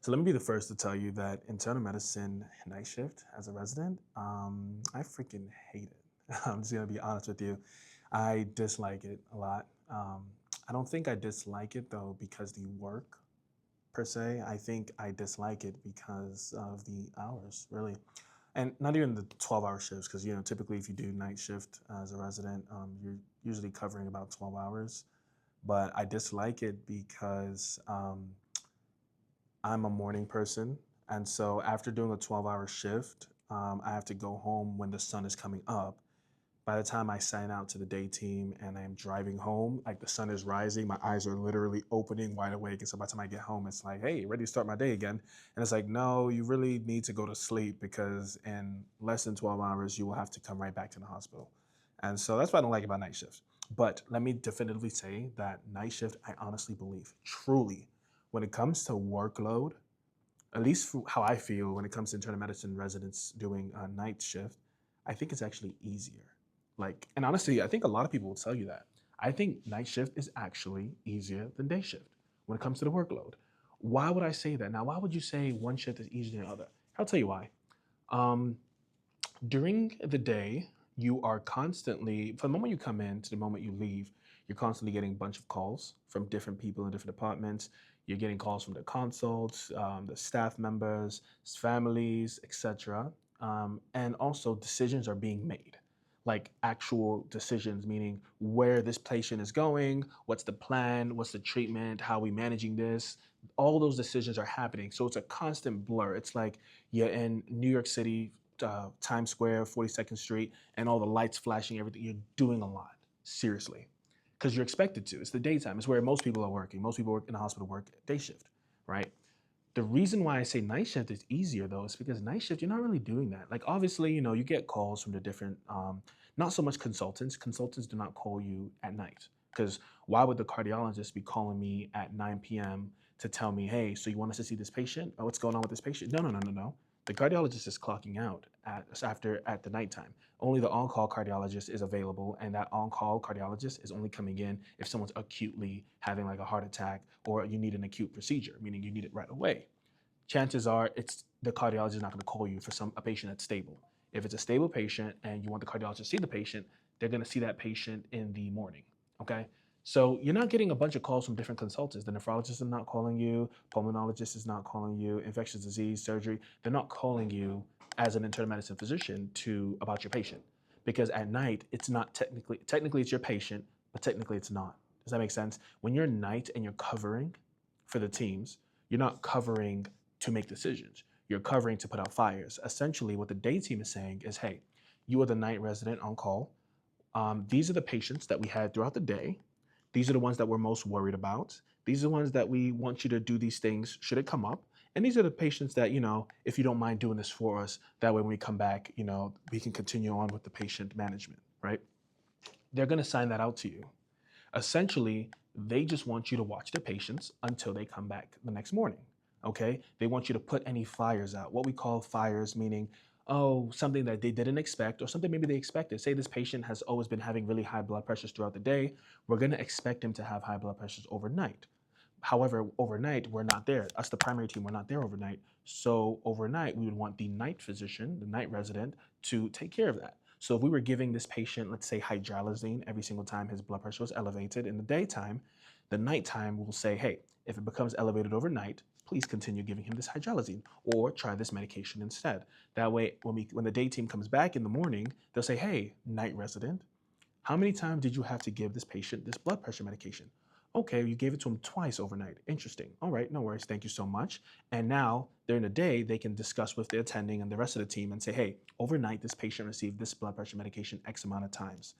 So let me be the first to tell you that internal medicine night shift as a resident, I freaking hate it. I'm just gonna be honest with you. I dislike it a lot. I don't think I dislike it though because the work per se. I think I dislike it because of the hours, really, and not even the 12-hour shifts. Because typically if you do night shift as a resident, you're usually covering about 12 hours. But I dislike it because I'm a morning person. And so after doing a 12-hour shift, I have to go home when the sun is coming up. By the time I sign out to the day team and I'm driving home, like the sun is rising, my eyes are literally opening wide awake. And so by the time I get home, it's like, hey, ready to start my day again. And it's like, no, you really need to go to sleep because in less than 12 hours, you will have to come right back to the hospital. And so that's what I don't like about night shifts. But let me definitively say that night shift, I honestly believe, truly, when it comes to workload, at least how I feel when it comes to internal medicine residents doing a night shift, I think it's actually easier. Like, and honestly, I think a lot of people will tell you that. I think night shift is actually easier than day shift when it comes to the workload. Why would I say that? Now, why would you say one shift is easier than the other? I'll tell you why. Um, During the day, you are constantly, from the moment you come in to the moment you leave, you're constantly getting a bunch of calls from different people in different departments. You're getting calls from the consults, the staff members, families, etc. And also decisions are being made, like actual decisions, meaning where this patient is going, what's the plan, what's the treatment, how are we managing this. All those decisions are happening. So it's a constant blur. It's like you're in New York City, Times Square, 42nd Street, and all the lights flashing, everything. You're doing a lot, seriously, because you're expected to. It's the daytime. It's where most people are working. Most people work in the hospital work day shift, right? The reason why I say night shift is easier though is because night shift, you're not really doing that. Like obviously, you get calls from the different, not so much consultants. Consultants do not call you at night because why would the cardiologist be calling me at 9 p.m. to tell me, hey, so you want us to see this patient? Oh, what's going on with this patient? No, no, no, no, no. The cardiologist is clocking out at the nighttime. Only the on-call cardiologist is available, and that on-call cardiologist is only coming in if someone's acutely having like a heart attack or you need an acute procedure, meaning you need it right away. Chances are it's the cardiologist is not going to call you for a patient that's stable. If it's a stable patient and you want the cardiologist to see the patient, they're going to see that patient in the morning. Okay. So you're not getting a bunch of calls from different consultants. The nephrologist is not calling you, pulmonologist is not calling you, infectious disease, surgery. They're not calling you as an internal medicine physician to about your patient. Because at night, it's not technically it's your patient, but technically it's not. Does that make sense? When you're night and you're covering for the teams, you're not covering to make decisions. You're covering to put out fires. Essentially, what the day team is saying is, hey, you are the night resident on call. These are the patients that we had throughout the day. These are the ones that we're most worried about. These are the ones that we want you to do these things should it come up. And these are the patients that, if you don't mind doing this for us, that way when we come back, we can continue on with the patient management, right? They're going to sign that out to you. Essentially, they just want you to watch the patients until they come back the next morning. Okay? They want you to put any fires out. What we call fires, meaning, oh, something that they didn't expect or something maybe they expected. Say this patient has always been having really high blood pressures throughout the day. We're going to expect him to have high blood pressures overnight. However, overnight, we're not there. Us, the primary team, we're not there overnight. So overnight, we would want the night physician, the night resident, to take care of that. So if we were giving this patient, let's say hydralazine every single time his blood pressure was elevated in the daytime, the nighttime will say, hey, if it becomes elevated overnight, please continue giving him this hydralazine or try this medication instead. That way, when the day team comes back in the morning, they'll say, hey, night resident, how many times did you have to give this patient this blood pressure medication? Okay, you gave it to him twice overnight. Interesting. All right, no worries. Thank you so much. And now during the day, they can discuss with the attending and the rest of the team and say, hey, overnight, this patient received this blood pressure medication X amount of times.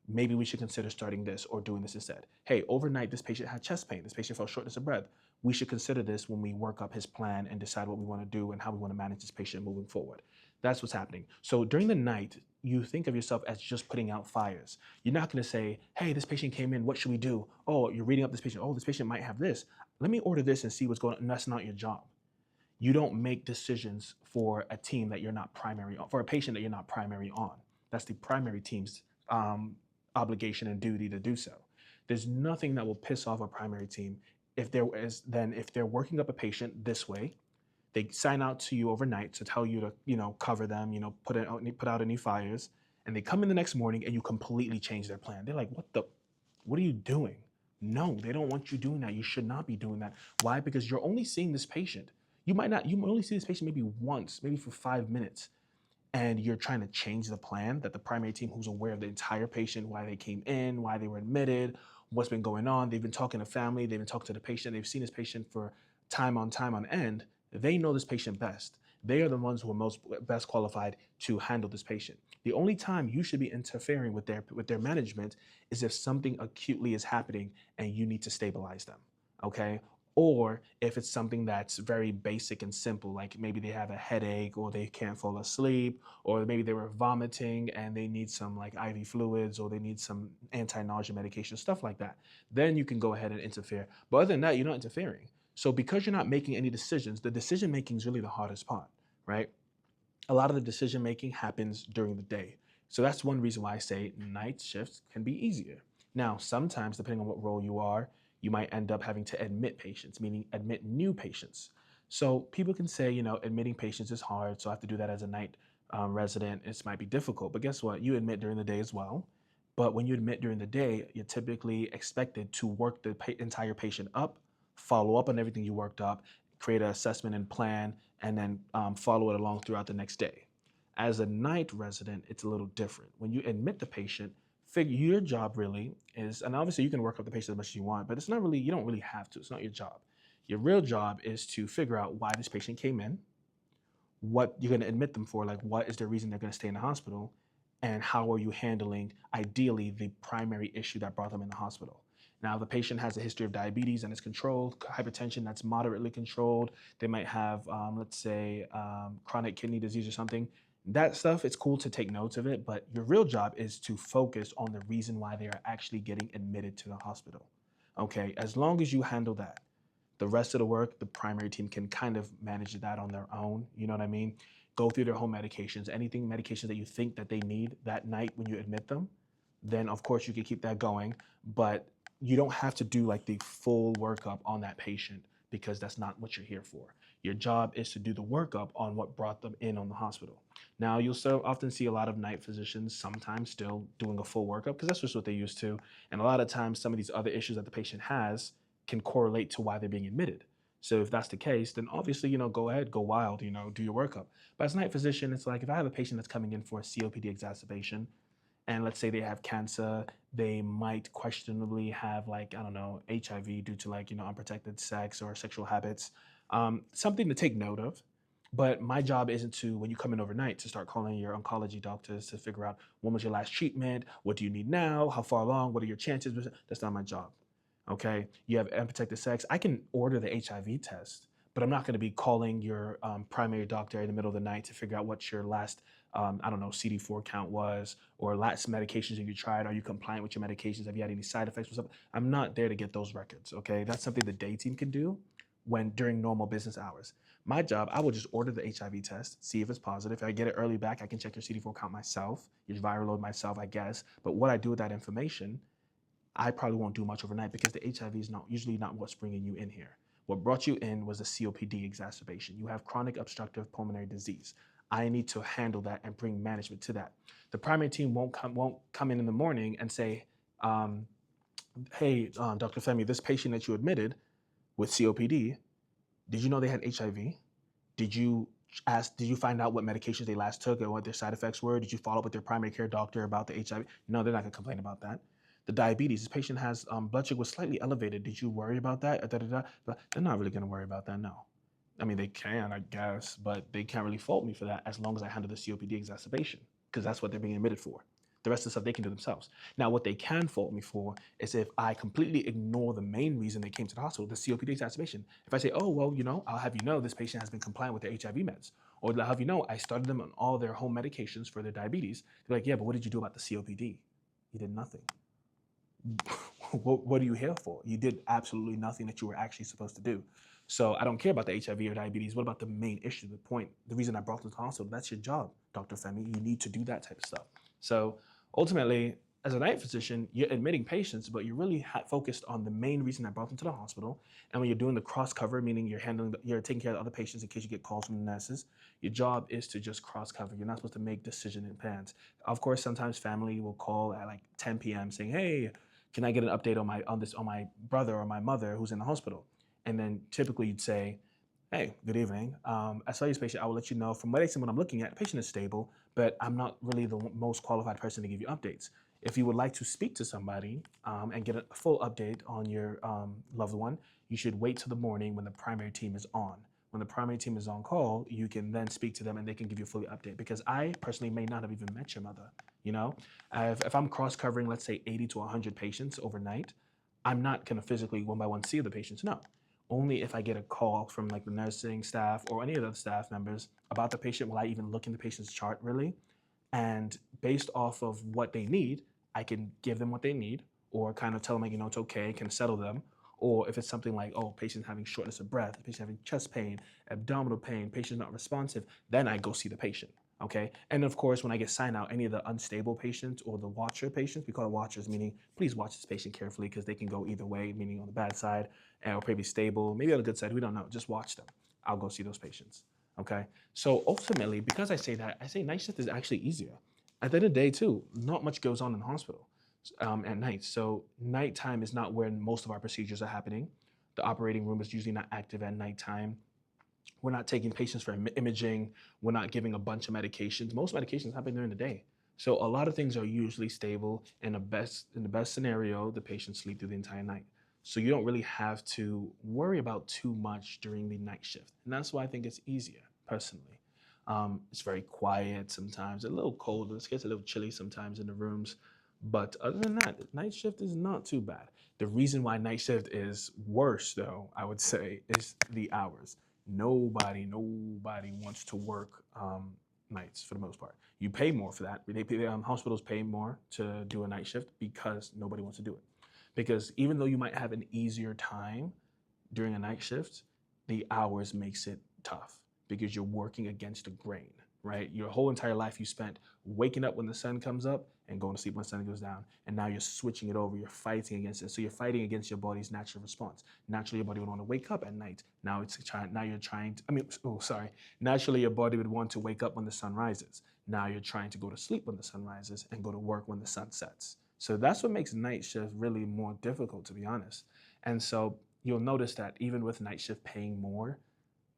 Maybe we should consider starting this or doing this instead. Hey, overnight, this patient had chest pain. This patient felt shortness of breath. We should consider this when we work up his plan and decide what we want to do and how we want to manage this patient moving forward. That's what's happening. So during the night, you think of yourself as just putting out fires. You're not going to say, hey, this patient came in. What should we do? Oh, you're reading up this patient. Oh, this patient might have this. Let me order this and see what's going on. And that's not your job. You don't make decisions for a team that you're not primary on, for a patient that you're not primary on. That's the primary team's obligation and duty to do so. There's nothing that will piss off a primary team if they're working up a patient this way They sign out to you overnight to tell you to, cover them, put out any fires, and they come in the next morning and you completely change their plan. They're like, what are you doing? No, they don't want you doing that. You should not be doing that. Why? Because you're only seeing this patient. You might only see this patient maybe once, maybe for 5 minutes, and you're trying to change the plan that the primary team, who's aware of the entire patient, why they came in, why they were admitted, what's been going on. They've been talking to family, they've been talking to the patient, they've seen this patient for time on end. They know this patient best. They are the ones who are most best qualified to handle this patient. The only time you should be interfering with their management is if something acutely is happening and you need to stabilize them. Okay, or if it's something that's very basic and simple, like maybe they have a headache or they can't fall asleep, or maybe they were vomiting and they need some like IV fluids or they need some anti-nausea medication, stuff like that. Then you can go ahead and interfere. But other than that, you're not interfering. So because you're not making any decisions, the decision making is really the hardest part, right? A lot of the decision making happens during the day. So that's one reason why I say night shifts can be easier. Now, sometimes, depending on what role you are, you might end up having to admit patients, meaning admit new patients. So people can say, admitting patients is hard, so I have to do that as a night resident. It might be difficult, but guess what? You admit during the day as well. But when you admit during the day, you're typically expected to work the entire patient up, follow up on everything you worked up, create an assessment and plan, and then follow it along throughout the next day. As a night resident, it's a little different. When you admit the patient, figure your job really is, and obviously you can work up the patient as much as you want, but it's not really, you don't really have to. It's not your job. Your real job is to figure out why this patient came in, what you're going to admit them for, like what is the reason they're going to stay in the hospital, and how are you handling, ideally, the primary issue that brought them in the hospital. Now, if the patient has a history of diabetes and is controlled, hypertension that's moderately controlled, they might have, let's say, chronic kidney disease or something. That stuff, it's cool to take notes of it, but your real job is to focus on the reason why they are actually getting admitted to the hospital. Okay, as long as you handle that, the rest of the work, the primary team can kind of manage that on their own. You know what I mean? Go through their home medications, anything medications that you think that they need that night when you admit them, then of course you can keep that going. But you don't have to do like the full workup on that patient because that's not what you're here for. Your job is to do the workup on what brought them in on the hospital. Now, you'll still often see a lot of night physicians sometimes still doing a full workup because that's just what they used to. And a lot of times, some of these other issues that the patient has can correlate to why they're being admitted. So if that's the case, then obviously, go ahead, go wild, do your workup. But as a night physician, it's like if I have a patient that's coming in for a COPD exacerbation, and let's say they have cancer, they might questionably have like, I don't know, HIV due to like, unprotected sex or sexual habits. Something to take note of. But my job isn't to, when you come in overnight, to start calling your oncology doctors to figure out when was your last treatment, what do you need now, how far along, what are your chances? That's not my job. Okay, you have unprotected sex. I can order the HIV test, but I'm not going to be calling your primary doctor in the middle of the night to figure out what your last, I don't know, CD4 count was, or last medications that you tried. Are you compliant with your medications? Have you had any side effects or something? I'm not there to get those records. Okay, that's something the day team can do when during normal business hours. My job, I will just order the HIV test, see if it's positive. If I get it early back, I can check your CD4 count myself, your viral load myself, I guess. But what I do with that information, I probably won't do much overnight because the HIV is usually not what's bringing you in here. What brought you in was a COPD exacerbation. You have chronic obstructive pulmonary disease. I need to handle that and bring management to that. The primary team won't come in the morning and say, hey, Dr. Femi, this patient that you admitted with COPD, did you know they had HIV? Did you find out what medications they last took and what their side effects were? Did you follow up with their primary care doctor about the HIV? No, they're not gonna complain about that. The diabetes, this patient has blood sugar was slightly elevated. Did you worry about that? But they're not really gonna worry about that, no. I mean, they can, I guess, but they can't really fault me for that as long as I handle the COPD exacerbation, because that's what they're being admitted for. The rest of the stuff they can do themselves. Now, what they can fault me for is if I completely ignore the main reason they came to the hospital, the COPD exacerbation. If I say, oh, well, I'll have you know this patient has been compliant with their HIV meds. Or I'll have you know I started them on all their home medications for their diabetes. They're like, yeah, but what did you do about the COPD? You did nothing. What are you here for? You did absolutely nothing that you were actually supposed to do. So I don't care about the HIV or diabetes. What about the main issue, the point, the reason I brought them to the hospital? That's your job, Dr. Femi. You need to do that type of stuff. So ultimately, as a night physician, you're admitting patients, but you're really focused on the main reason I brought them to the hospital. And when you're doing the cross cover, meaning you're taking care of the other patients in case you get calls from the nurses, your job is to just cross cover. You're not supposed to make decision and plans. Of course, sometimes family will call at like 10 p.m. saying, "Hey, can I get an update on my brother or my mother who's in the hospital?" And then typically you'd say, "Hey, good evening. I saw this patient. I will let you know from what I'm looking at, the patient is stable, but I'm not really the most qualified person to give you updates. If you would like to speak to somebody and get a full update on your loved one, you should wait till the morning when the primary team is on. When the primary team is on call, you can then speak to them and they can give you a fully update. Because I personally may not have even met your mother. You know, if I'm cross covering, let's say 80 to 100 patients overnight, I'm not going to physically one by one see the patients. No, only if I get a call from like the nursing staff or any of the staff members about the patient will I even look in the patient's chart really. And based off of what they need, I can give them what they need or kind of tell them, like, it's okay, can settle them. Or if it's something like, oh, patient having shortness of breath, patient having chest pain, abdominal pain, patient not responsive, then I go see the patient. Okay. And of course, when I get signed out, any of the unstable patients or the watcher patients, we call it watchers, meaning please watch this patient carefully because they can go either way, meaning on the bad side or maybe stable, maybe on the good side. We don't know. Just watch them. I'll go see those patients. Okay. So ultimately, because I say that, I say night shift is actually easier. At the end of the day, too, not much goes on in the hospital at night. So nighttime is not where most of our procedures are happening. The operating room is usually not active at nighttime. We're not taking patients for imaging. We're not giving a bunch of medications. Most medications happen during the day. So a lot of things are usually stable. In the best scenario, the patients sleep through the entire night. So you don't really have to worry about too much during the night shift. And that's why I think it's easier, personally. It's very quiet sometimes, a little cold. It gets a little chilly sometimes in the rooms. But other than that, night shift is not too bad. The reason why night shift is worse, though, I would say, is the hours. Nobody wants to work nights for the most part. You pay more for that. Hospitals pay more to do a night shift because nobody wants to do it. Because even though you might have an easier time during a night shift, the hours makes it tough because you're working against the grain, right? Your whole entire life you spent waking up when the sun comes up and going to sleep when the sun goes down. And now you're switching it over. You're fighting against it. So you're fighting against your body's natural response. Naturally, your body would want to wake up at night. Now you're trying to, Naturally, your body would want to wake up when the sun rises. Now you're trying to go to sleep when the sun rises and go to work when the sun sets. So that's what makes night shift really more difficult, to be honest. And so you'll notice that even with night shift paying more,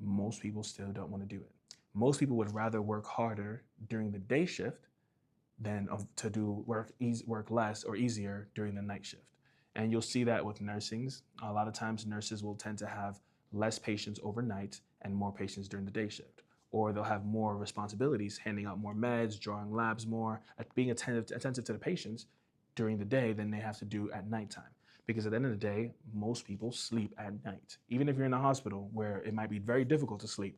most people still don't want to do it. Most people would rather work harder during the day shift than to do work less or easier during the night shift. And you'll see that with nursings. A lot of times nurses will tend to have less patients overnight and more patients during the day shift. Or they'll have more responsibilities, handing out more meds, drawing labs more, being attentive to the patients during the day than they have to do at nighttime. Because at the end of the day, most people sleep at night. Even if you're in a hospital where it might be very difficult to sleep,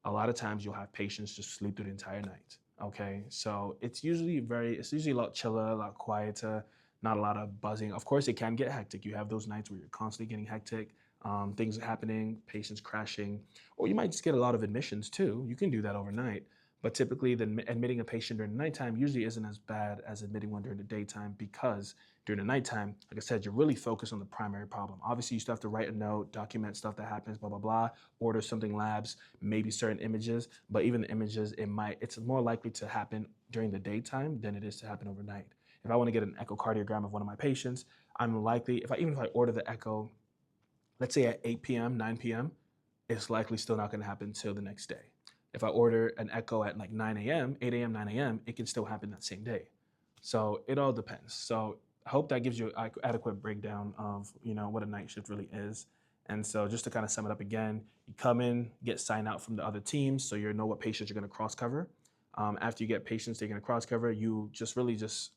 a lot of times you'll have patients just sleep through the entire night. Okay, so it's usually a lot chiller, a lot quieter, not a lot of buzzing. Of course, it can get hectic. You have those nights where you're constantly getting hectic, things are happening, patients crashing, or you might just get a lot of admissions too. You can do that overnight. But typically, admitting a patient during the nighttime usually isn't as bad as admitting one during the daytime because during the nighttime, like I said, you're really focused on the primary problem. Obviously, you still have to write a note, document stuff that happens, blah, blah, blah, order something labs, maybe certain images, but even the images, it's more likely to happen during the daytime than it is to happen overnight. If I want to get an echocardiogram of one of my patients, I'm likely, even if I order the echo, let's say at 8 p.m., 9 p.m., it's likely still not going to happen until the next day. If I order an echo at like 9 a.m., 8 a.m., 9 a.m., it can still happen that same day. So it all depends. So I hope that gives you an adequate breakdown of what a night shift really is. And so just to kind of sum it up again, you come in, get signed out from the other teams, so you know what patients you're going to cross cover. After you get patients they're going to cross cover, you just really just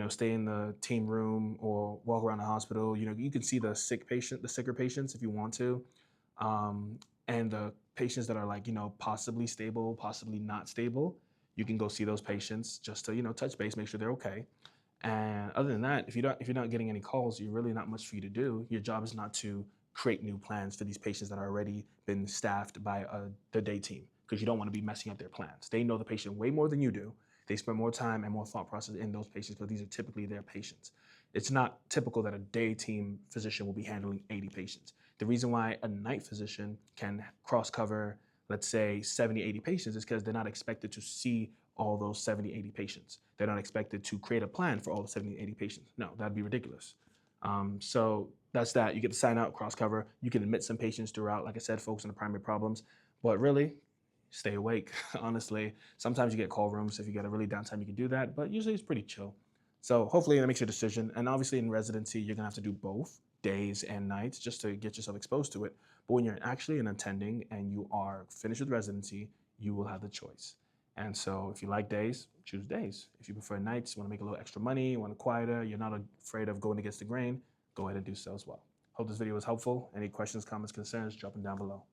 stay in the team room or walk around the hospital. You can see the sicker patients if you want to, and the patients that are like possibly stable, possibly not stable. You can go see those patients just to touch base, make sure they're okay. And other than that, if you're not getting any calls, you're really not much for you to do. Your job is not to create new plans for these patients that are already been staffed by the day team because you don't want to be messing up their plans. They know the patient way more than you do. They spend more time and more thought process in those patients because these are typically their patients. It's not typical that a day team physician will be handling 80 patients. The reason why a night physician can cross cover, let's say 70, 80 patients is because they're not expected to see all those 70, 80 patients. They're not expected to create a plan for all the 70, 80 patients. No, that'd be ridiculous. So that's that. You get to sign out, cross cover. You can admit some patients throughout, like I said, focus on the primary problems. But really, stay awake. Honestly, sometimes you get call rooms. If you get a really downtime, you can do that. But usually it's pretty chill. So hopefully that makes your decision. And obviously in residency, you're gonna have to do both days and nights just to get yourself exposed to it. But when you're actually an attending and you are finished with residency, you will have the choice. And so if you like days, choose days. If you prefer nights, want to make a little extra money, want to quieter, you're not afraid of going against the grain, go ahead and do so as well. Hope this video was helpful. Any questions, comments, concerns, drop them down below.